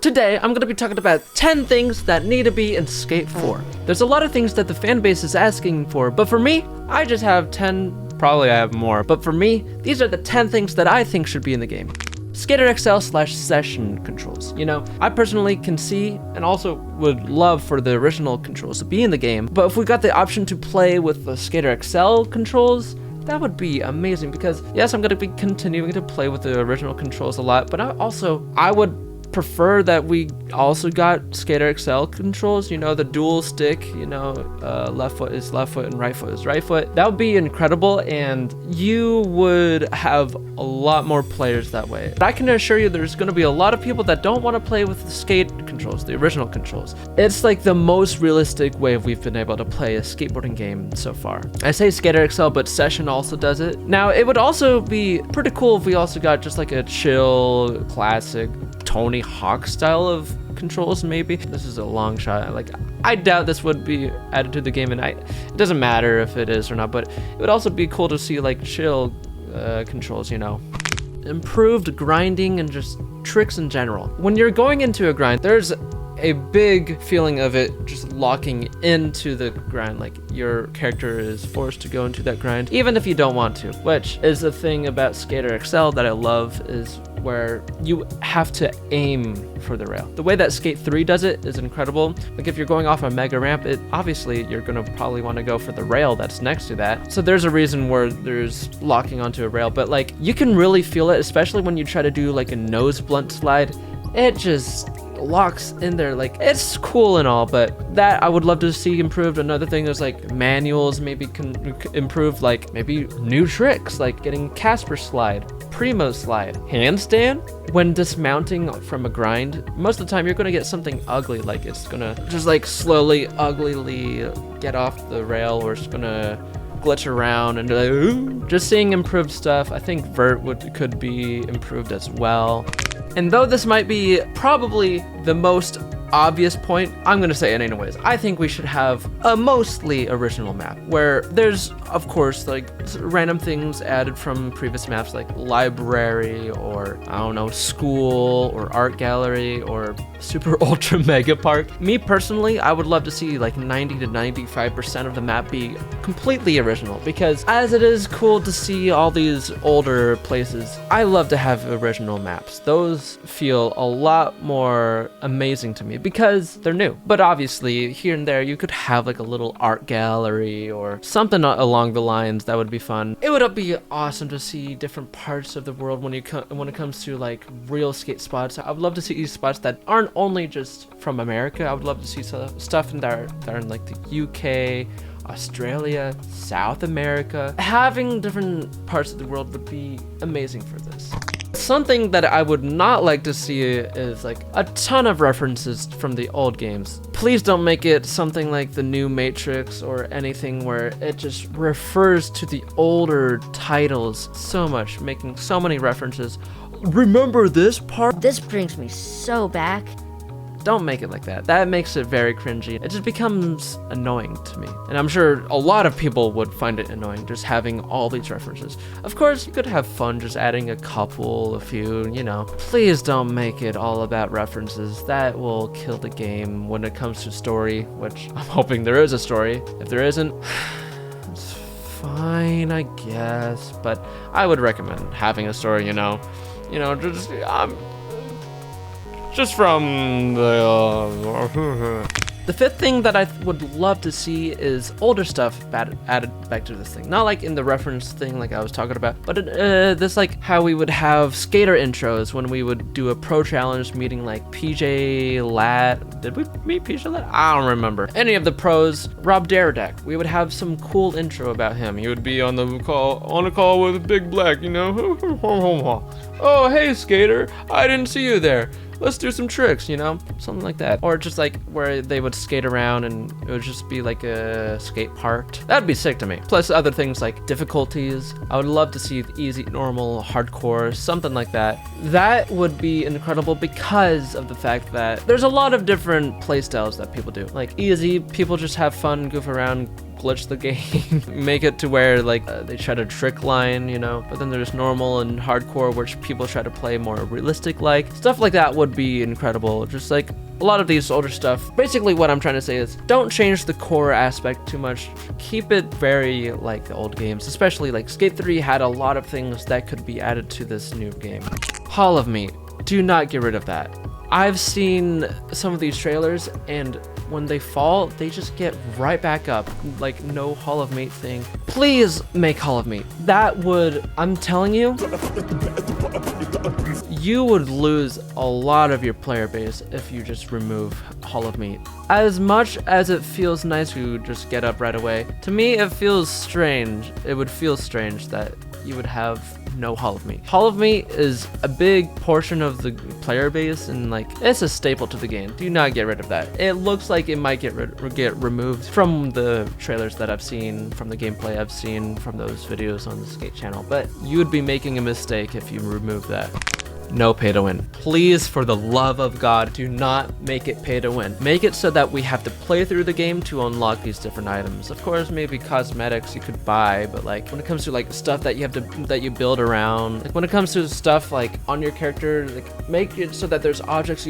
Today, I'm going to be talking about 10 things that need to be in Skate 4. There's a lot of things that the fan base is asking for, but for me, I just have 10, probably I have more, but for me, these are the 10 things that I think should be in the game. Skater XL/session controls. You know, I personally can see and also would love for the original controls to be in the game, but if we got the option to play with the Skater XL controls, that would be amazing because yes, I'm going to be continuing to play with the original controls a lot, but I would prefer that we also got Skater XL controls, you know, the dual stick, you know, left foot is left foot and right foot is right foot. That would be incredible, and you would have a lot more players that way. But I can assure you there's going to be a lot of people that don't want to play with the skate controls, the original controls. It's like the most realistic way we've been able to play a skateboarding game so far. I say Skater XL, but Session also does it. Now, it would also be pretty cool if we also got just like a chill, classic, Tony Hawk style of controls, maybe. This is a long shot. Like, I doubt this would be added to the game, and it doesn't matter if it is or not, but it would also be cool to see like chill controls, you know. Improved grinding and just tricks in general. When you're going into a grind, there's a big feeling of it just locking into the grind, like your character is forced to go into that grind even if you don't want to, which is the thing about Skater XL that I love, is where you have to aim for the rail. The way that Skate 3 does it is incredible. Like if you're going off a mega ramp, obviously you're gonna probably want to go for the rail that's next to that. So there's a reason where there's locking onto a rail, but like you can really feel it, especially when you try to do like a nose blunt slide. It just locks in there. Like, it's cool and all, but that I would love to see improved. Another thing is like manuals maybe can improve, like maybe new tricks like getting Casper slide, Primo slide, handstand. When dismounting from a grind, most of the time you're gonna get something ugly, like it's gonna just like slowly uglily get off the rail, or it's gonna glitch around and like, ooh. Just seeing improved stuff. I think vert could be improved as well. And though this might be probably the most obvious point, I'm gonna say it anyways. I think we should have a mostly original map where there's, of course, like random things added from previous maps, like library, or I don't know, school, or art gallery, or super ultra mega park. Me personally, I would love to see like 90 to 95% of the map be completely original, because as it is cool to see all these older places, I love to have original maps. Those feel a lot more amazing to me because they're new. But obviously here and there you could have like a little art gallery or something along the lines that would be fun. It would be awesome to see different parts of the world when it comes to like real skate spots. I would love to see these spots that aren't only just from America. I would love to see stuff that are in like the UK, Australia, South America. Having different parts of the world would be amazing for this. Something that I would not like to see is like a ton of references from the old games. Please don't make it something like the new Matrix or anything where it just refers to the older titles so much, making so many references. Remember this part? This brings me so back. Don't make it like that. That makes it very cringy. It just becomes annoying to me. And I'm sure a lot of people would find it annoying just having all these references. Of course, you could have fun just adding a few, you know. Please don't make it all about references. That will kill the game when it comes to story, which I'm hoping there is a story. If there isn't, it's fine, I guess. But I would recommend having a story, you know. Just from the The fifth thing that I would love to see is older stuff added back to this thing. Not like in the reference thing like I was talking about, but this like how we would have skater intros when we would do a pro challenge meeting like PJ Lat. Did we meet PJ Lat? I don't remember. Any of the pros. Rob Daradak. We would have some cool intro about him. He would be on a call with Big Black, you know. Oh, hey skater, I didn't see you there. Let's do some tricks, you know, something like that. Or just like where they would skate around and it would just be like a skate park. That'd be sick to me. Plus other things like difficulties. I would love to see easy, normal, hardcore, something like that. That would be incredible because of the fact that there's a lot of different play styles that people do. Like easy, people just have fun, goof around, glitch the game, make it to where like they try to trick line, you know, but then there's normal and hardcore, which people try to play more realistic like. Stuff like that would be incredible. Just like a lot of these older stuff. Basically what I'm trying to say is don't change the core aspect too much. Keep it very like the old games, especially like Skate 3 had a lot of things that could be added to this new game. Hall of Meat, do not get rid of that. I've seen some of these trailers, and when they fall, they just get right back up. Like, no Hall of Meat thing. Please make Hall of Meat. That would, I'm telling you, you would lose a lot of your player base if you just remove Hall of Meat. As much as it feels nice to just get up right away, to me it feels strange. It would feel strange that you would have no Hall of Meat. Hall of Meat is a big portion of the player base, and like it's a staple to the game. Do not get rid of that. It looks like it might get removed from the trailers that I've seen, from the gameplay I've seen from those videos on the Skate channel, but you would be making a mistake if you remove that. No pay to win. Please, for the love of God, do not make it pay to win. Make it so that we have to play through the game to unlock these different items. Of course, maybe cosmetics you could buy, but like when it comes to like stuff that you build around, like when it comes to stuff like on your character, like make it so that there's objects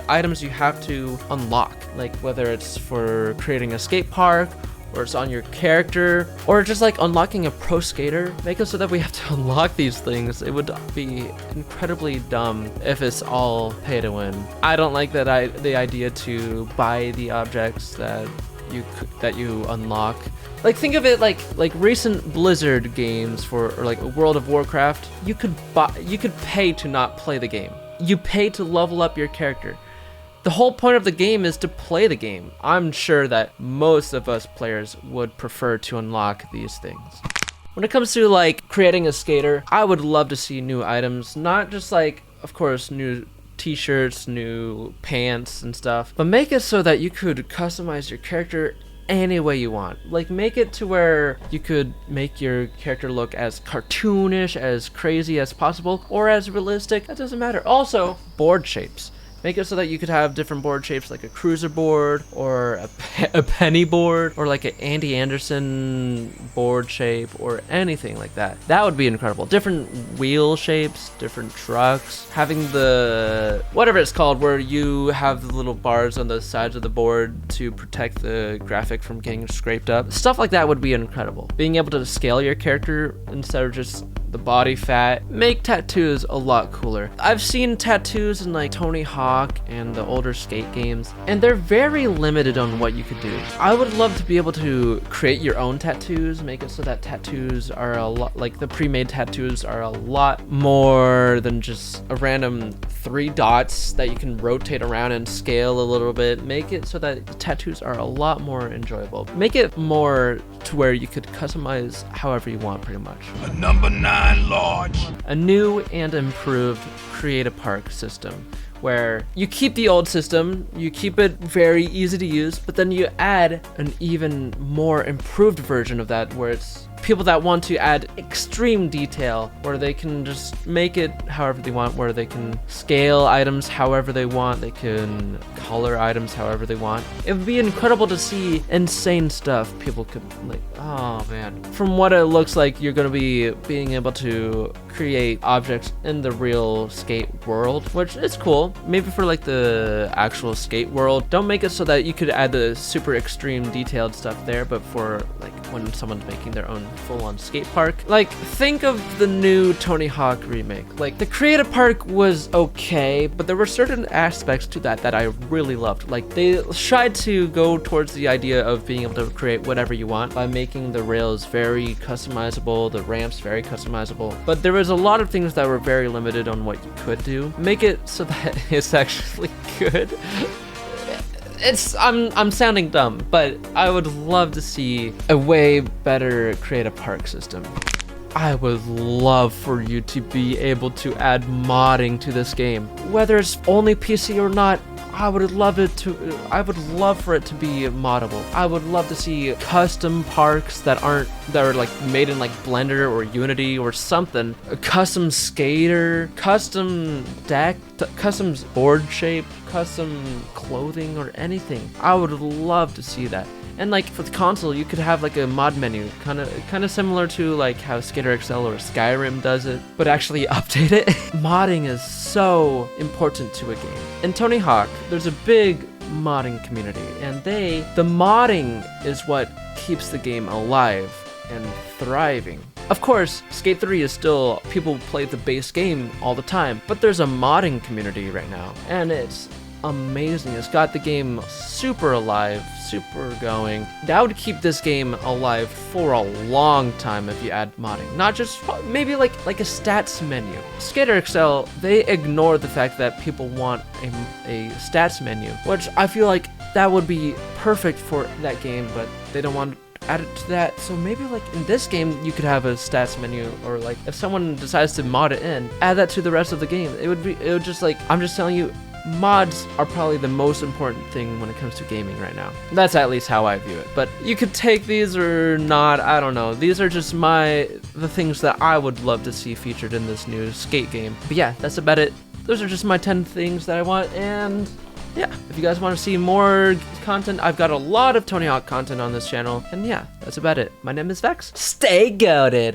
items you have to unlock, like whether it's for creating a skate park, or it's on your character, or just like unlocking a pro skater. Make it so that we have to unlock these things. It would be incredibly dumb if it's all pay to win. I don't like the idea to buy the objects that you unlock. Like think of it like recent Blizzard games or like World of Warcraft. You could pay to not play the game. You pay to level up your character. The whole point of the game is to play the game. I'm sure that most of us players would prefer to unlock these things. When it comes to like creating a skater, I would love to see new items, not just like, of course, new t-shirts, new pants and stuff, but make it so that you could customize your character any way you want. Like make it to where you could make your character look as cartoonish, as crazy as possible, or as realistic. That doesn't matter. Also, board shapes. Make it so that you could have different board shapes, like a cruiser board or a penny board or like an Andy Anderson board shape or anything like that. That would be incredible. Different wheel shapes, different trucks, having the whatever it's called where you have the little bars on the sides of the board to protect the graphic from getting scraped up. Stuff like that would be incredible. Being able to scale your character instead of just the body fat, make tattoos a lot cooler. I've seen tattoos in like Tony Hawk and the older skate games, and they're very limited on what you could do. I would love to be able to create your own tattoos, make it so that tattoos are a lot, like the pre-made tattoos are a lot more than just a random 3 dots that you can rotate around and scale a little bit. Make it so that the tattoos are a lot more enjoyable. Make it more to where you could customize however you want, pretty much. A number 9 large. A new and improved create a park system where you keep the old system, you keep it very easy to use, but then you add an even more improved version of that where it's people that want to add extreme detail, where they can just make it however they want, where they can scale items however they want, they can color items however they want. It would be incredible to see insane stuff people could like, oh man. From what it looks like, you're gonna be being able to create objects in the real skate world, which is cool. Maybe for like the actual skate world, don't make it so that you could add the super extreme detailed stuff there, but for like when someone's making their own full-on skate park. Like, think of the new Tony Hawk remake. Like, the creative park was okay, but there were certain aspects to that I really loved. Like, they tried to go towards the idea of being able to create whatever you want by making the rails very customizable, the ramps very customizable. But there was a lot of things that were very limited on what you could do. Make it so that it's actually good. I'm sounding dumb, but I would love to see a way better create a park system. I would love for you to be able to add modding to this game. Whether it's only PC or not, I would love for it to be moddable. I would love to see custom parks that are like made in like Blender or Unity or something. A custom skater, custom deck, custom board shape, custom clothing or anything. I would love to see that. And like for the console, you could have like a mod menu, kind of similar to like how Skater XL or Skyrim does it, but actually update it. Modding is so important to a game. In Tony Hawk, there's a big modding community, and the modding is what keeps the game alive and thriving. Of course, Skate 3 is still, people play the base game all the time, but there's a modding community right now, and it's amazing. It's got the game super alive, super going. That would keep this game alive for a long time if you add modding. Not just, maybe like a stats menu. Skater XL, they ignore the fact that people want a stats menu, which I feel like that would be perfect for that game, but they don't want add it to that. So maybe like in this game you could have a stats menu, or like if someone decides to mod it in, add that to the rest of the game. It would just like, I'm just telling you, mods are probably the most important thing when it comes to gaming right now. That's at least how I view it. But you could take these or not, I don't know. These are just the things that I would love to see featured in this new Skate game. But yeah, that's about it. Those are just my 10 things that I want, and yeah, if you guys want to see more content, I've got a lot of Tony Hawk content on this channel. And yeah, that's about it. My name is Vex. Stay goated.